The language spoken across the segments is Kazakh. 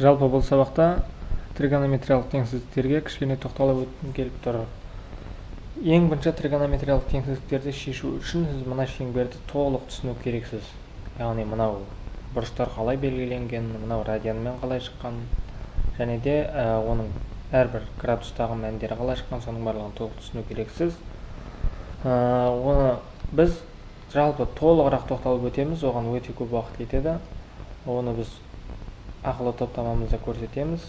Жалпы бұл сабақта тригонометриялық теңсіздіктерге кішкене тоқталып өткім келіп тұр. Ең бірінші тригонометриялық теңсіздіктерді шешу үшін сіз мына шеңберді толық түсіну керексіз. Яғни мынау бұрыштар қалай белгіленген, мынау радианмен қалай шыққан, және де оның әрбір градустағы мәндері қалай шыққан, соның барлығын толық түсіну керексіз. Оны біз жалпы толығырақ тоқталып өтеміз, оған өте көп уақыт кетеді. Оны біз ақылы топтамамызда көрсетеміз.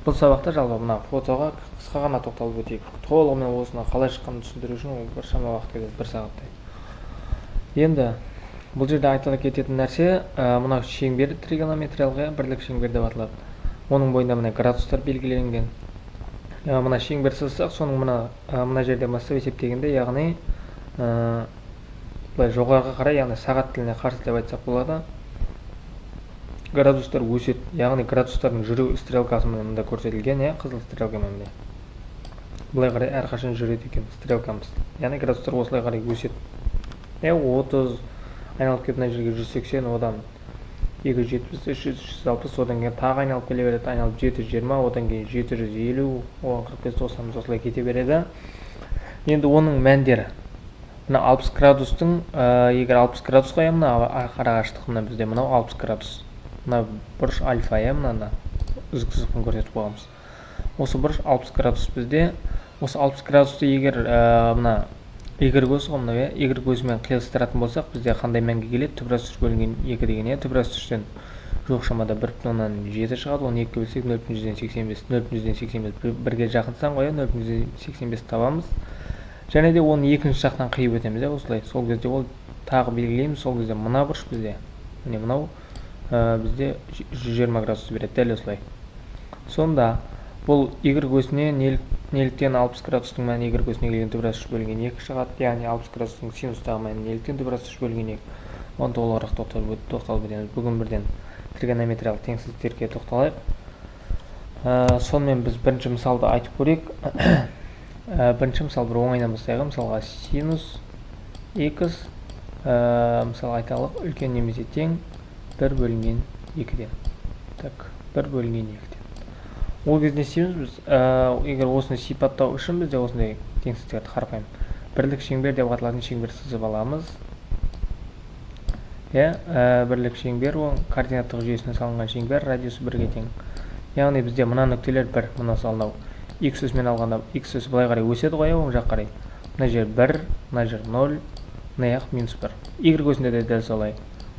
Бұл сабақта жалпы мына фотоға қысқа ғана тоқталып өтейік. Толығымен осыны қалай шыққанын түсіндіру үшін ол біршама уақыт кетеді, 1 сағаттай. Енді бұл жерде айта кететін нәрсе, мына шеңбер тригонометриялық бірлік шеңбер деп аталады. Оның бойында мына градустар белгіленген. Мына шеңбер сызсақ, соның мына жерде бастап есептегенде, яғни былай жоғарыға қарай, яғни сағат тіліне қарсы деп айтсақ болады, градустар өседі. Яғни градустардың жүру стрелкасымен мында көрсетілген, қызыл стрелкамен. Былай қарай әрқашан жүреді екен стрелкамыз. Яғни градустар осылай қарай өседі. 30 айналып келіп мына жерге 180, одан 270, 300, 360, одан кейін тағы айналып келе береді, айналып 720, одан кейін 750, оған 45, 90 осылай кете береді. Енді оның мәндері. Мына 60 градустың, егер 60 градус қоямын, мына қарағаштық мына бізде мынау 60 градус. Мына бұрыш альфа, мынаны үзік сызықпен көрсетіп қоямыз. Осы бұрыш 60 градус бізде. Осы 60 градусты егер мына Y көзі ғой, мына Y көзімен қиылыстыратын болсақ, бізде қандай мәнге келеді? Түбірас 3 бөлінген 2 деген, түбірас 3-тен жоқ шамада 1,7 шығады, оны 2-ге бөлсек 0,85, 0,85 бірге жақын сан ғой, 0,85 табамыз. Және де оны екінші жақтан қиып өтеміз, осылай. Сол кезде ол тағы белгілейміз, сол кезде мына бұрыш бізде, міне мынау бізде 120 градус береді, дәл осылай. Сонда бұл Y көзіне неліктен 60 градустың мәні Y көзіне келген түбірас 3 бөлінген 2 шығады, яғни 60 градустың синустағы мәні неліктен түбірас 3 бөлінген 2. Оны толығырақ тоқталып өтеміз. Бүгін бірден тригонометриялық теңсіздіктерге тоқталайық. Сонымен біз бірінші мысалды айтып көрейік. Бірінші мысал бір оңайдан бастайық. Мысалға синус x, мысалы айталық, үлкен немесе тең 1 бөлінген 2-ден. Так, 1 бөлінген 2-ден. Ол кезде синус біз, егер осыны сипаттау үшін бізде осындай теңсіздіктерді қарапайым бірлік шеңбер деп аталатын шеңбер сызып аламыз. Бірлік шеңбер ол координаттық жүйесіне салынған шеңбер, радиусы 1-ге тең. Яғни бізде мына нүктелер 1, мына салынау. X өсімен алғанда X өсі былай қарай өседі ғой, оң жақ қарай. Мына жер 1, мына жер 0, мына жақ минус 1. Y көзінде де дәл солай.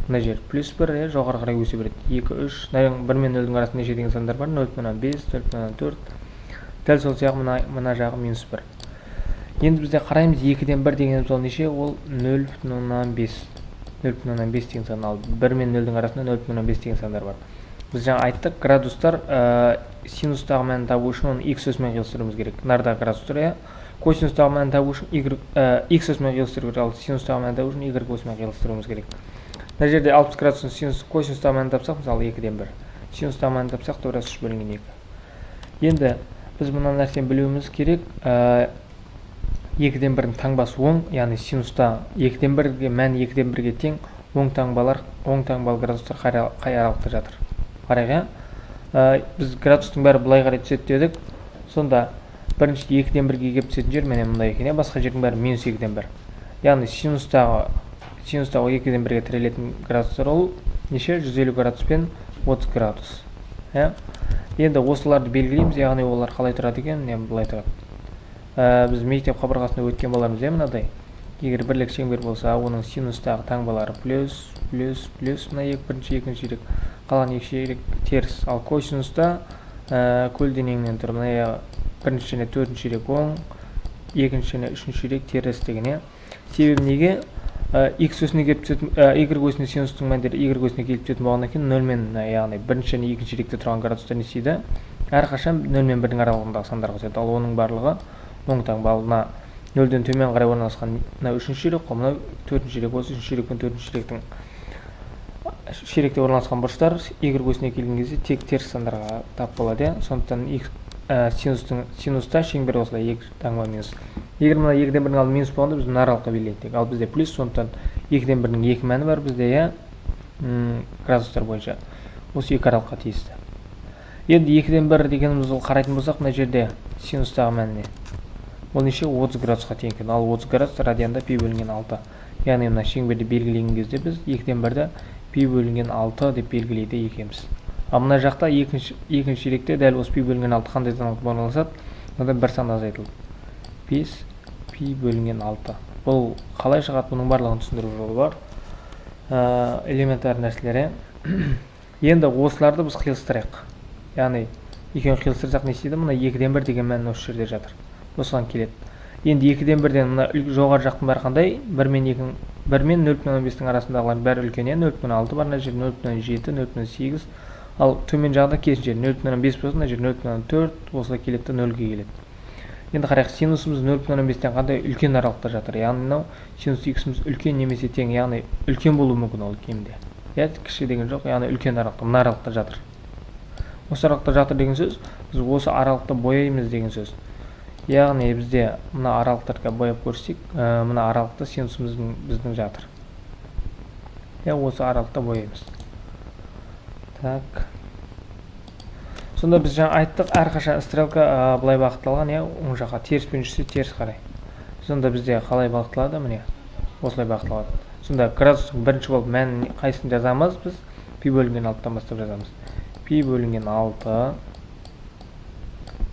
Мына жер плюс 1, жоғары қарай өсе береді. 2, 3, 1 мен 0-дің арасында неше деген сандар бар? 0,5, 0,4. Дәл сол сияқты мына жағы минус 1. Енді бізде қараймыз, 2-ден 1 дегеніміз ол неше? Ол 0,5. 0,5 деген сан, ал 1 мен 0-дің арасында 0,5 деген сандар бар. Біз жаңа айттық, градустар синустағы мәнін табу үшін оны x өсімен қиылыстыруымыз керек. Нардағы градустар, косинустағы мәнін табу үшін x өсімен қиылыстыру керек, ал синустағы мәнін табу үшін y өсімен қиылыстыруымыз керек. Мына жерде 60 градустың косинустағы мәнін тапсақ, мысалы 2-ден 1. Синустағы мәнін тапсақ, түбірас 3 бөлінген 2. Енді біз мына нәрсені білуіміз керек. 2-ден 1-дің таңбасы оң, яғни синуста 2-ден 1-ге мән 2-ден 1-ге тең, оң таңбалы градустар қай аралықта жатыр. Қарайға, біз градустың бәрі бұлай қарай түседі дедік. Сонда бірінші 2-ден 1-ге кеп түсетін жер менен мұндай екен, басқа жердің бәрі минус 2-ден 1. Яғни синустағы 2-ден 1-ге тірелетін градустар ол неше? 150 градус пен 30 градус. Енді осыларды белгілейміз, яғни олар қалай тұрады екен, бұлай тұрады. Біз мектеп қабырғасында өткен болармыз, мынадай. Егер бірлік шеңбер болса, оның синустағы таңбалары плюс, мына бірінші, екінші ширек, қалған екі ширек теріс. Ал косинуста көлденеңнен тұр, мына бірінші және төртінші ширек оң, екінші және үшінші ширек теріс деген. Себебі неге? X өсіне келіп түсетін, Y көзіне синустың мәндері Y көзіне келіп түсетін болғаннан кейін 0 мен, яғни бірінші және екінші ширекте тұрған градустар не істейді? Әрқашан 0 мен 1-дің аралығындағы сандар қосады. Ал оның барлығы оң таңбалы. Мына 0-ден төмен қарай орналасқан мына үшінші ширек, мына төртінші ширек, осы үшінші ширек пен төртінші ширектің ширекте орналасқан бұрыштар Y көзіне келген кезде тек теріс сандарға тап болады. Сондықтан синуста шеңбер осылай 2 таңба минус. Егер мына 2-ден 1-дің алды минус болғанда біз мына аралыққа белгілейік. Ал бізде плюс, сондықтан 2-ден 1-дің 2 мәні бар бізде, градустар бойынша. Осы екі аралыққа тиісті. Енді 2-ден 1 дегеніміз ол қарайтын болсақ, мына жерде синустағы мәніне. Ол неше 30 градусқа тең екен. Ал 30 градус радианда пи бөлінген 6. Яғни мына шеңберді белгілеген кезде біз 2-ден 1-ді пи бөлінген 6 деп белгілейді екенбіз. Ал мына жақта екінші ширекте дәл осы пи бөлінген 6 қандай саналып орналасады? Мынада бір сан азайтылды. 5 пи бөлінген 6. Бұл қалай шығады? Бұның барлығын түсіндіру жолы бар. Элементар нәрселер. Енді осыларды біз қиылыстырайық. Яғни екеуін қиылыстырсақ не істейді? Мына 2-ден 1 деген мән осы жерде жатыр. Осыған келеді. Енді 2-ден 1-ден мына жоғары жақтың бәрі қандай? 1 мен 0,15-тің арасындағылардың бәрі үлкен. 0,6 бар, мына жер 0,7, 0,8. Ал төмен жағында керісінше 0,5 болса, мына жер 0,4, осыға келеді де 0-ге келеді. Енді қарайық, синусымыз 0,15-тен қандай үлкен аралықта жатыр. Яғни мынау синус иксіміз үлкен немесе тең, яғни үлкен болуы мүмкін ол кемде. Кіші деген жоқ, яғни үлкен аралықта, мына аралықта жатыр. Осы аралықта жатыр деген сөз, біз осы аралықты бояймыз деген сөз. Яғни бізде мына аралықтарға бояп көрсек, мына аралықта синусымыз біздің жатыр. Осы аралықта бояймыз. Так. Сонда біз жаңа айттық, әрқашан стрелка былай бағытталған, оң жаққа теріспен жүрсе теріс қарай. Сонда бізде қалай бағытталады? Міне, осылай бағытталады. Сонда градустың бірінші болып мәнін қайсысын жазамыз? Біз пи бөлінген 6-тан бастап жазамыз. Пи бөлінген 6.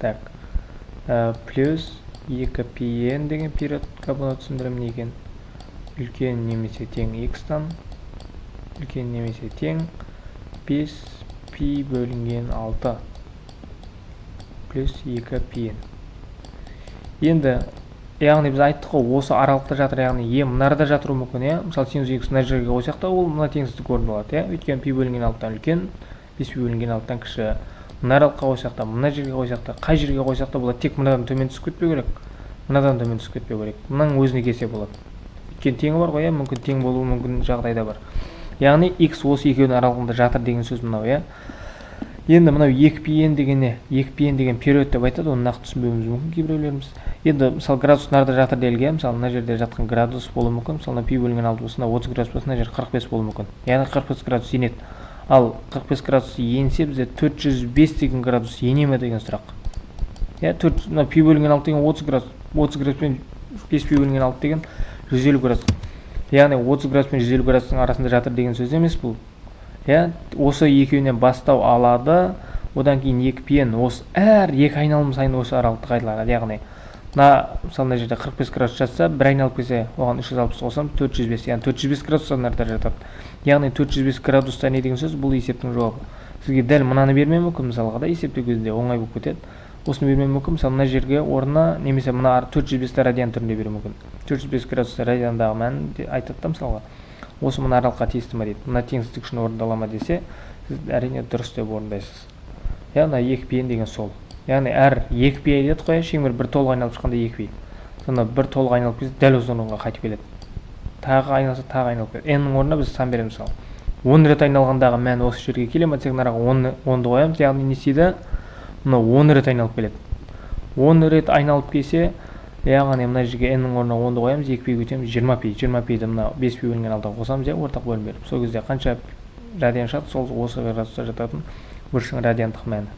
Так. Плюс 2πn деген периодқа бұны түсіндірім неген? Үлкен немесе тең x-тан. Үлкен немесе тең 5 пи бөлінген 6. Плюс 2πn. Енді, яғни біз айттық қой, осы аралықта жатыр, яғни мынарда жатыру мүмкін, мысалы синус x мына жерге қойсақ та, ол мына теңсіздік орын алады, өйткені пи бөлінген 6-тан үлкен, 5 пи бөлінген 6-тан кіші. Мына аралыққа қойсақ та, мына жерге қойсақ та, қай жерге қойсақ та болады, тек мынадан төмен түсіп кетпеу керек, мынадан төмен түсіп кетпеу керек. Мынаның өзіне келсе болады. Өйткені теңі бар ғой, мүмкін тең болуы мүмкін жағдайда бар. Яғни x осы екеуінің аралығында жатыр деген сөз мынау, Енді мынау 2πn деген период деп айтады, оны нақты түсінбеуіміз мүмкін кейбіреулеріміз. Енді мысалы градус нарда жатыр делген, мысалы мына жерде жатқан градус болуы мүмкін, мысалы пи бөлінген 6 болса, 30 градус болса, мына жер 45 болуы мүмкін. Яғни 45 градус енеді. Ал 45 градус енсе бізде 405 деген градус ене ме деген сұрақ. Пи бөлінген 6 деген 30 градус, 30 градуспен 5 пи бөлінген 6 деген 150 градус. Яғни 30 градус пен 150 градустың арасында жатыр деген сөз емес бұл. Осы екеуінен бастау алады, одан кейін 2πn, осы әр екі айналым сайын осы аралықты қайталанады. Яғни мысалы мына жерде 45 градус жатса, бір айналып келсе, оған 360 қосам 405, яғни 405 градус нарда жатады. Яғни 405 градуста не деген сөз? Бұл есептің жауабы. Сізге дәл мынаны бермеу мүмкін, мысалға есептеу кезінде оңай болып кетеді. Осыны бермеу мүмкін, мысалы мына жерге орнына немесе мына 405 радиан түрінде беру мүмкін. 405 градус радиандағы мәнін айтады да, мысалға. Осы мына аралыққа тиісті ма дейді. Мына теңсіздік үшін орындала ма десе, сіз әрине дұрыс деп орындайсыз. Яғни 2πn деген сол. Яғни әр 2π деді қой, шеңбер бір толық айналып шыққанда 2π. Сонда бір толық айналып келсе, дәл осы орынға қайтып келеді. Тағы айналса, тағы айналып келеді. n-нің орнына біз сан береміз мысалы. 10 рет айналғандағы мән осы жерге келе ме, тек араға 10-ды қоямыз, яғни не істейді? Мына 10 рет айналып келеді. 10 рет айналып келсе, яғни мына жерге n-нің орнына 10-ды қоямыз, 2π көтеміз 20π. 20π-ді мына 5π бөлінген 6-ға қосамыз, ортақ бөлім беріп. Сол кезде қанша радиан шығады, сол осы градуста жататын бұрышың радиандық мәні.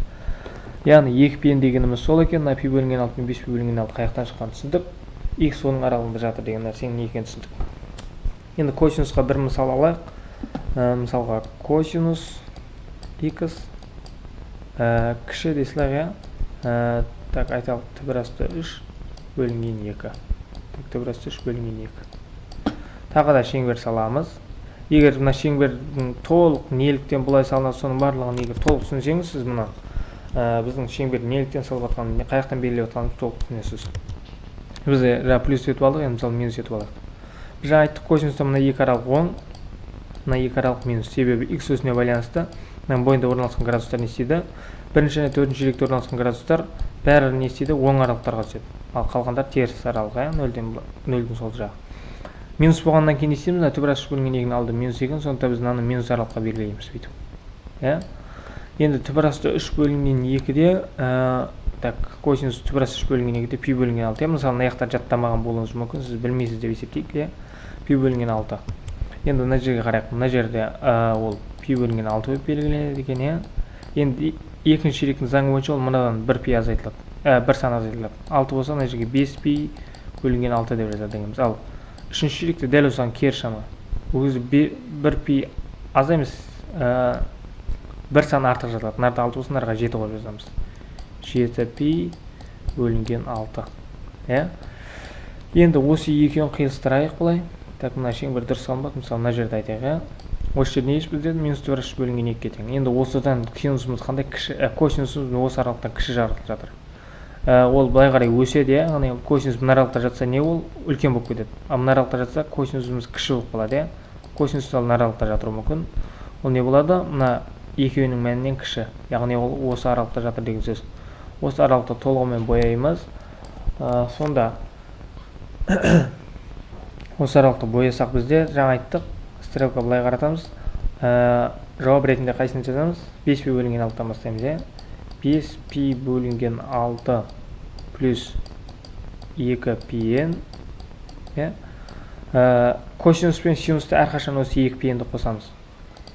Яғни 2πn дегеніміз сол екен, пи бөлінген 6 пен 5π бөлінген 6 қаяқтан шыққанын түсіндік. X оның аралығында жатыр деген нәрсенің не екенін түсіндік. Енді косинусқа бір мысал алайық. Мысалға косинус x кіші десілер, так айталық түбірасты 3 бөлінген 2. Түбірасты 3 бөлінген 2. Тағы да шеңбер саламыз. Егер мына шеңбердің толық неліктен бұлай салынады, соның барлығын егер толық түсінсеңіз, сіз мына біздің шеңберді неліктен салып жатқанын, қаяқтан белгілеп жатқанын толық түсінесіз. Біз плюс етіп алдық, енді мысалы минус етіп алдық. Біз айттық, косинуста мына екі аралық 10, мына екі аралық минус, себебі x өсіне байланысты бойында орналасқан градустар не істейді? Бірінші және төртінші ширекте орналасқан градустар бәрі не істейді? Оң аралықтарға түседі. Ал қалғандар теріс аралық, 0-ден сол жағы. Минус болғаннан кейін не істейміз? Түбірасты 3 бөлінген 2-ні алды минус екен, сондықтан біз мынаны минус аралыққа белгілейміз бүйтіп. Енді түбірасты 3 бөлінген 2-де косинус түбірасты 3 бөлінген 2-де пи бөлінген 6. Мысалы мына жақтар жаттамаған болуыңыз мүмкін, сіз білмейсіз деп есептейік, пи бөлінген 6. Енді мына жерге қарайық. Мына жерде ол пи бөлінген 6 болып белгіленеді екен. Енді екінші ширектің заңы бойынша ол мынадан 1 пи азайтылады, 1 сан азайтылады. 6 болса мына жерге 5 пи бөлінген 6 деп жазамыз. Ал үшінші ширекте дәл осыған кері шама. Бұл кезде 1 пи аз емес, 1 сан артық жазылады. Мынада 6 болса мынарға 7 қойып жазамыз. 7 пи бөлінген 6. Енді осы екеуін қиылыстырайық былай. Так, мына шеңбер дұрыс салынбады. Мысалы, мына жерде айтайық, осы жерде не еш бізде минус 4 бөлінген 2-ге тең. Енді осыдан синусымыз қандай кіші, косинусымыз осы аралықтан кіші жарылып жатыр. Ол былай қарай өседі, яғни косинус мына аралықта жатса не ол үлкен болып кетеді. Ал мына аралықта жатса косинусымыз кіші болып қалады, Косинус мына аралықта жатыр мүмкін. Ол не болады? Мына екеуінің мәнінен кіші. Яғни ол осы аралықта жатыр деген сөз. Осы аралықта толығымен бояймыз. Сонда осы аралықты боясақ бізде жаңа айттық, стрелка былай қаратамыз. Жауап ретінде қайсыны жазамыз? 5 пи бөлінген 6-тан бастаймыз, 5 пи бөлінген 6 плюс 2 пи-н. Косинус пен синусты әрқашан осы 2 пи-нді қосамыз.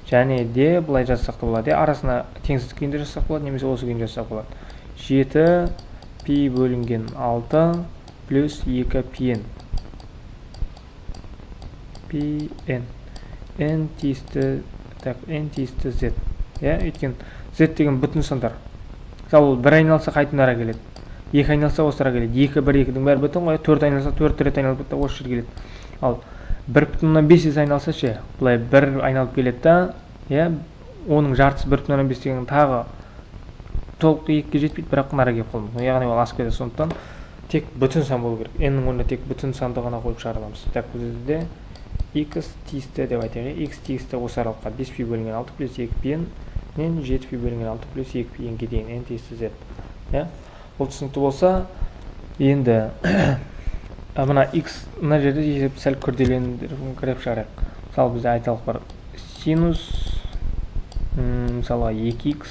Және де былай жазсақ та болады, арасына теңсіздік күйінде жазсақ болады, немесе осы күйінде жазсақ болады. 7 пи бөлінген 6 плюс 2 пи-н. Пи-н. N тиісті z. Өйткені z деген бүтін сандар. Мысалы, 1 айналса қайтын ара келеді. 2 айналса осы ара келеді. 2, 1, 2-дің бәрі бүтін ғой. 4 айналса 4 рет айналып бітті, осы жер келеді. Ал 1,5 айналса ше, бұлай 1 айналып келеді да, оның жартысы 1,5 деген тағы толық 2-ге жетпейді, бірақ ара келіп қалмайды. Яғни ол асып кетеді. Сондықтан тек бүтін сан болу керек. N-нің орнына тек бүтін санды ғана қойып шығарамыз. Так, бізде x тиісті деп айтайық. X тиісті осы аралыққа 5 пи бөлінген 6 плюс 2 пи-нен 7 пи бөлінген 6 плюс 2 пи-нге дейін n тиісті z. Бұл түсінікті болса, енді мына x мына жерде есеп сәл күрделендіріп шығарайық. Мысалы, бізде айталық бар. Синус мысалы 2x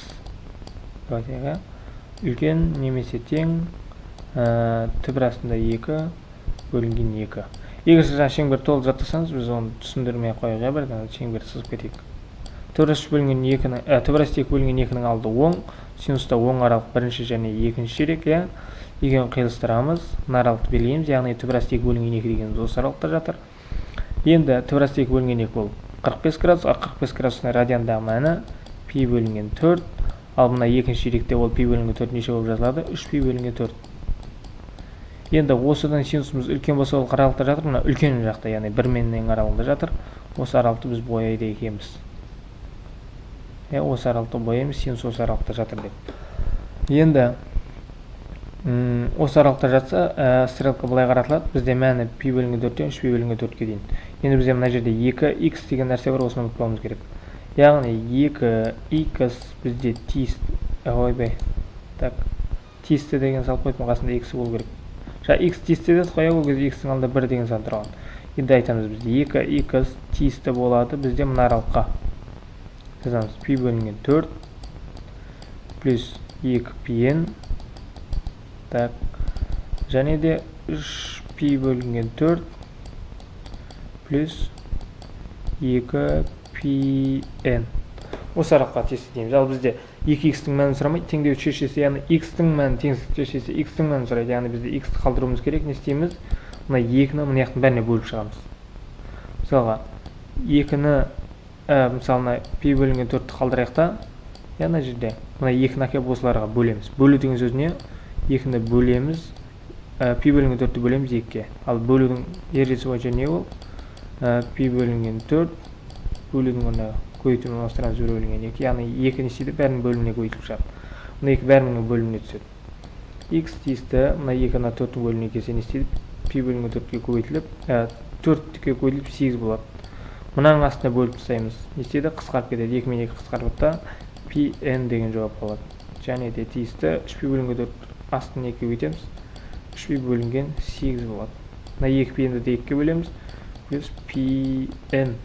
деп айтайық, үлкен немесе тең түбір астында 2 бөлінген 2. Егер сіз шеңбер толып жаттасаңыз, біз оны түсіндірмей қояйық, бірден шеңбер сызып кетейік. Түбір асты 2 бөлінген 2-нің алды оң, синуста оң аралық бірінші және екінші ширек, екеуін қиылыстырамыз, мына аралықты белгілейміз, яғни түбір асты 2 бөлінген 2 дегеніміз осы аралықта жатыр. Енді түбір асты 2 бөлінген 2 ол 45 градус, 45 градусына радиандағы мәні пи бөлінген 4, ал мына екінші ширекте ол пи бөлінген 4 неше болып жазылады? 3 пи бөлінген 4. Енді осыдан синусымыз үлкен болса ол аралықта жатыр, мына үлкен жақта, яғни 1 мен n аралығында жатыр. Осы аралықты біз бояйды екенбіз. Осы аралықты бояймыз, синус осы аралықта жатыр деп. Енді осы аралықта жатса, стрелка былай қаратылады. Бізде мәні пи бөлінген 4-тен 3 пи бөлінген 4-ке дейін. Енді бізде мына жерде 2x деген нәрсе бар, осыны ұмытпауымыз керек. Яғни 2x бізде тиісті деген салып қойып, қасында x болу керек. X тиісті деді қоя, ол кезде x-ің алдында 1 деген сан тұрған. Енді айтамыз бізде 2x тиісті болады, бізде мына аралыққа жазамыз пи бөлінген 4 плюс 2 пи-н. Так, және де 3 пи бөлінген 4 плюс 2 пи-н. Осы аралыққа тиісті дейміз. Ал бізде 2x-тің мәнін сұрамайды, теңдеу шешесі, яғни x-тің мәнін теңсіздік шешесі x-тің мәнін сұрайды, яғни бізде x-ті қалдыруымыз керек. Не істейміз? Мына 2-ні мына яқтың бәріне бөліп шығамыз. Мысалға 2-ні мысалына пи бөлінген 4-ті қалдырайық та, мына жерде мына 2-ні әкеп осыларға бөлеміз. Бөлу деген сөз не? 2-ні бөлеміз, пи бөлінген 4-ті бөлеміз 2-ге. Ал бөлудің ережесі бойынша не ол? Пи бөлінген 4 бөлудің орнына көйтімін ауыстырамыз 1 бөлінген 2, яғни 2 не істейді? Бәрінің бөліміне көйтіліп шығады. Мына 2 бәрінің бөліміне түседі. X тиісті, мына 2-ні 4-дің бөліміне келсе не істейді? Пи бөлінген 4-ге көйтіліп, 4-ге көйтіліп 8 болады. Мұнаның астына бөліп тастаймыз. Не істейді? Қысқарып кетеді. 2 мен 2 қысқарып та пи-н деген жауап болады. Және де тиісті 3 пи бөлінген 4 астын 2-ге көйтеміз. 3 пи бөлінген 8 болады. Мына 2 пи-нді де 2-ге бөлеміз. Плюс пи-н.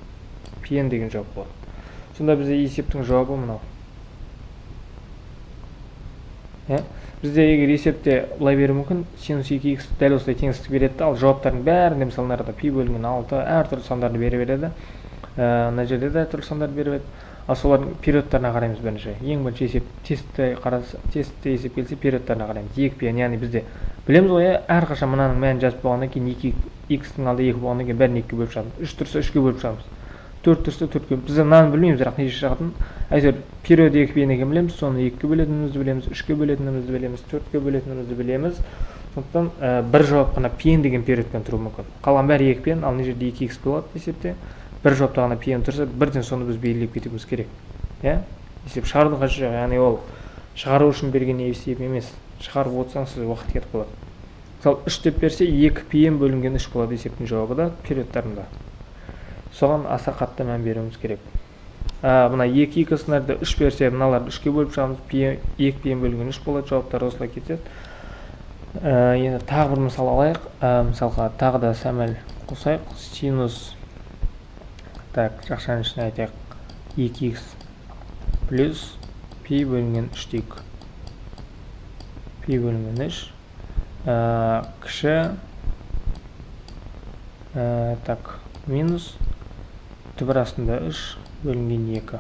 Пи-н деген жауап болады. Сонда бізде есептің жауабы мынау. Бізде егер есепте былай беру мүмкін, синус 2x дәл осылай теңсіздік береді, ал жауаптардың бәрінде мысалдарда пи бөлінген 6 әртүрлі сандарды бере береді. Мына жерде де әртүрлі сандарды беріп еді. ал солардың периодтарына қараймыз бірінші. Ең бірінші есеп тестті есеп келсе периодтарына қараймыз. 2πn, яғни бізде білеміз ғой, әрқашан мынаның мәнін жазып болғаннан кейін 2x-тің алды 2 болғаннан кейін бәрін 2-ге бөліп шығамыз. 3 тұрса 3-ге бөліп шығамыз. 4 тұрса 4-ге. Біз мынаны білмейміз, бірақ неше шығатынын. Әйтеуір период 2πn екенін білеміз, соны 2-ге бөлетінімізді білеміз, 3-ге бөлетінімізді білеміз, 4-ге бөлетінімізді білеміз. Сондықтан бір жауап қана пен деген периодтан тұруы мүмкін. Қалған бәрі 2πn, ал мына жерде 2x болады есепте. Бір жауапта ғана пен тұрса, бірден соны біз белгілеп кетуіміз керек. Есеп шығарудың қажеті жоқ, яғни ол шығару үшін берген есеп емес. Шығарып отырсаң сіз уақыт кетіп қалады. Мысалы 3 деп берсе 2πn бөлінген 3 болады есептің жауабы да периодтарында. Соған аса қатты мән беруіміз керек. Мына 2 сценарийде 3 берсе, мыналарды 3-ге бөліп шығамыз, 2πn бөлінген 3 болады, жауаптар осылай кетеді. Енді тағы бір мысал алайық. Мысалға тағы да сәміл қосайық. Синус, жақшаның ішіне айтайық, 2x плюс π бөлінген 3 дейік. Π бөлінген 3 кіші минус түбір астында 3 бөлінген 2.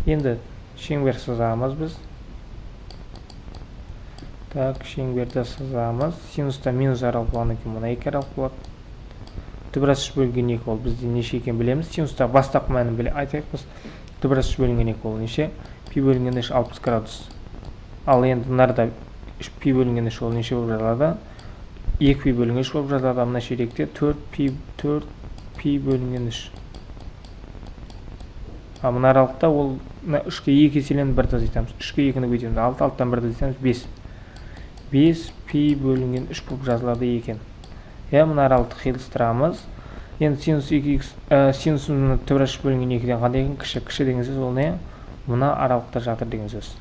Енді шеңбер сызамыз біз. Шеңберді сызамыз. Синуста минус аралық болғаннан кейін мына 2 аралық болады. Түбір ас 3 бөлінген 2 ол бізде неше екенін білеміз. Синуста бастапқы мәнін айтайық біз. Түбір ас 3 бөлінген 2 ол неше? Π бөлінген 3 60 градус. Ал енді мынарда π бөлінген 3 ол неше болып жазылады? 2π бөлінген 3 болып жазылады. Мына ширекте 4π бөлінген 3. Мына аралықта ол 3-ке 2 еселеніп 1-ді азайтамыз. 3-ке 2-ні көйтеміз. 6-6-тан 1-ді азайтамыз 5. 5π бөлінген 3 болып жазылады екен. Мына аралықты қиылыстырамыз. Енді синусымыз түбір ас 3 бөлінген 2-ден қандай екен? Кіші деген сөз ол не? Мына аралықта жатыр деген сөз.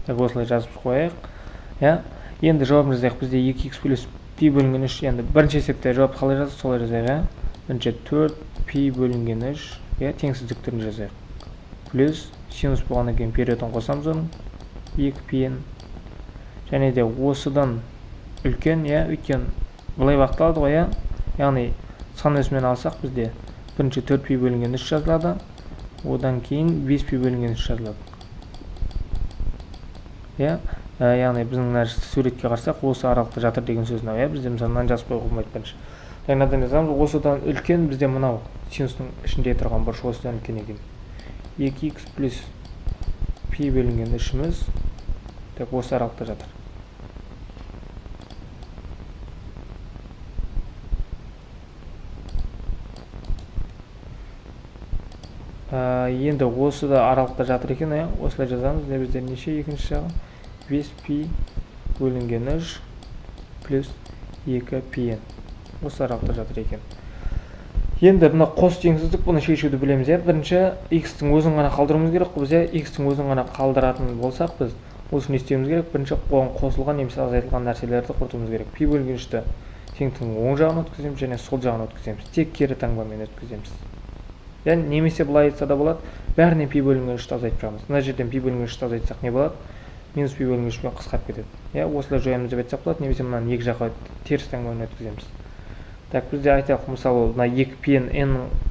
Осылай жазып қойайық. Енді жауабымыз жазайық. Бізде 2x плюс π бөлінген 3. Енді бірінші есепте жауап қалай жазып, солай жазайық. Бірінші 4π бөлінген 3. Теңсіздік түрін жазайық. Плюс синус болғаннан кейін периодын қосамыз оның. 2πn. Және де осыдан үлкен, өйткені бұлай бағытталады ғой, яғни сан өсімен алсақ бізде бірінші 4π бөлінген 3 жазылады. Одан кейін 5π бөлінген 3 жазылады. Яғни біздің суретке қарсақ осы аралықта жатыр деген сөзін ау, бізде мысалынан жазып қойып болмайды бірінші. Мынадан жазамыз, осыдан үлкен бізде мынау синустың ішінде тұрған бұрыш осыдан үлкен екен. 2x плюс π бөлінген 3-іміз осы аралықта жатыр. Енді осы да аралықта жатыр екен, осылай жазамыз. Бізде неше екінші жағы? 5π бөлінген 3 плюс 2πn. Осы аралықта жатыр екен. Енді бұны қос теңсіздік, бұны шешуді білеміз. Бірінші x-тің өзін ғана қалдыруымыз керек. Біз x-тің өзін ғана қалдыратын болсақ, біз осы не істеуіміз керек? Бірінші оған қосылған немесе азайтылған нәрселерді құртуымыз керек. Π бөлінген 3-ті теңдіктің оң жағына өткіземіз және сол жағына өткіземіз. Тек кері таңбамен өткіземіз. Немесе былай айтса да болады, бәрінен π бөлінген 3-ті азайтып шығамыз. Мына жерден π бөлінген 3-ті азайтсақ не болады? Минус π бөлінген 3-пен қысқарып кетеді. Осылай жоямыз деп айтсақ болады, немесе мынаны екі жаққа теріс таңбамен өткіземіз. Бізде айтайық, мысалы, мына 2πn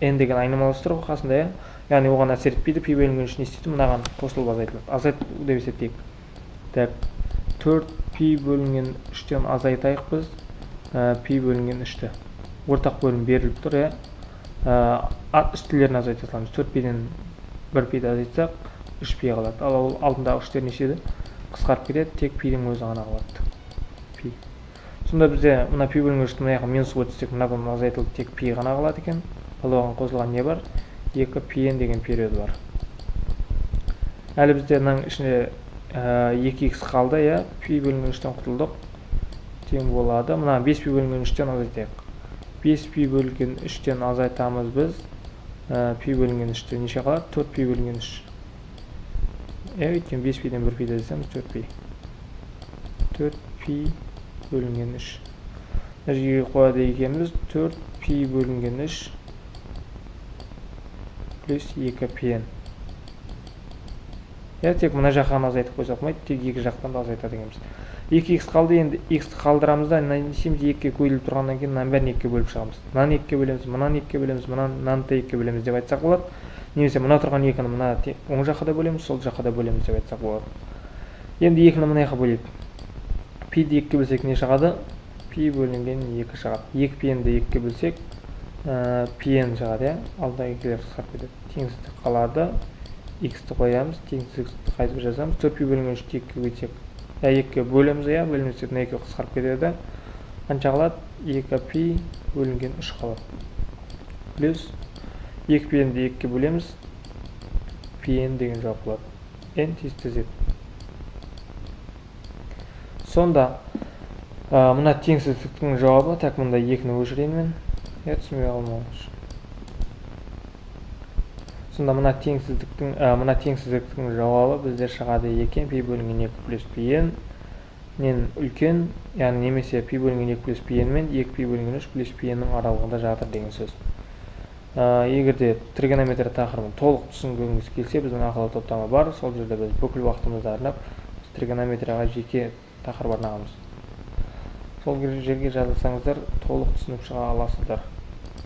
n деген айнымалысы тұр ғой қасында, яғни оған әсер етпейді, π бөлінген 3 не істейді, мынаған қосылып азайтылады. Азайтып деп есептейік. 4π бөлінген 3-тен азайтайық біз π бөлінген 3-ті. Ортақ бөлім беріліп тұр, үстілерін азайта саламыз. 4π-ден 1π-ді азайтсақ 3π қалады. Ал ол алдындағы үштер нешеді? Қысқарып кетеді, тек π-дің өзі ғана қалады. Π. Сонда бізде мына π бөлінген 3-ті мына жаққа минус өтсек, мынадан азайтылып тек π ғана қалады екен. Ал оған қосылған не бар? 2πn деген период бар. Әлі бізде мынаның ішінде 2x қалды, π бөлінген 3-тен құтылдық. Тең болады. Мына 5π бөлінген 3-тен азайтайық. 5π бөлінген 3-тен азайтамыз біз. Π бөлінген 3-тен неше қалады? 4π бөлінген 3. Өйткені 5π-ден 1π-ді азайтамыз 4π. 4π бөлінген 3. Жерге қояды екенбіз 4π бөлінген 3 плюс 2πn. Тек мына жаққан азайтып қойсақ болмайды, тек екі жақтан да азайтады екенбіз. 2x қалды, енді x-ті қалдырамыз да, несеміз 2-ге көйіліп тұрғаннан кейін мынаның бәрін 2-ге бөліп шығамыз. Мынаны 2-ге бөлеміз, мынаны 2-ге бөлеміз, мынаны 2-ге бөлеміз деп айтсақ болады. немесе мына тұрған 2-ні мына оң жаққа да бөлеміз, сол жаққа да бөлеміз деп айтсақ болады. Енді 2-ні мына жаққа бөлейік. Пиді 2-ге бөлсек не шығады? Пи бөлінген 2 шығады. 2 пиенді 2-ге бөлсек пиен шығады, алдагілер қысқарып кетеді. Теңсіздік қалады. X-ті қоямыз, теңсіздікті қайтып жазамыз. 4 пи бөлінген 3-ті 2-ге бөлсек, 2-ге бөлеміз, бөлінген 2-ге қысқарып кетеді. Қанша қалады? 2 пи бөлінген 3 қалады. Плюс 2 пиенді 2-ге бөлеміз, пиен деген жауап болады. N тиісті Z. Сонда мына теңсіздіктің жауабы, так мұнда 2-ні өшірейін мен. Түсінбей қалмау үшін. Сонда мына теңсіздіктің жауабы бізде шығады екен пи бөлінген 2 плюс пиен нен үлкен, яғни немесе пи бөлінген 2 плюс пиен мен 2 пи бөлінген 3 плюс пиеннің аралығында жатыр деген сөз. Егерде тригонометрия тақырыбын толық түсінгіңіз келсе, біздің ақылы топтама бар. Сол жерде біз бүкіл уақытымызды арнап тригонометрияға жеке тақырып арнағанбыз. Сол жерге жазылсаңыздар толық түсініп шыға аласыздар.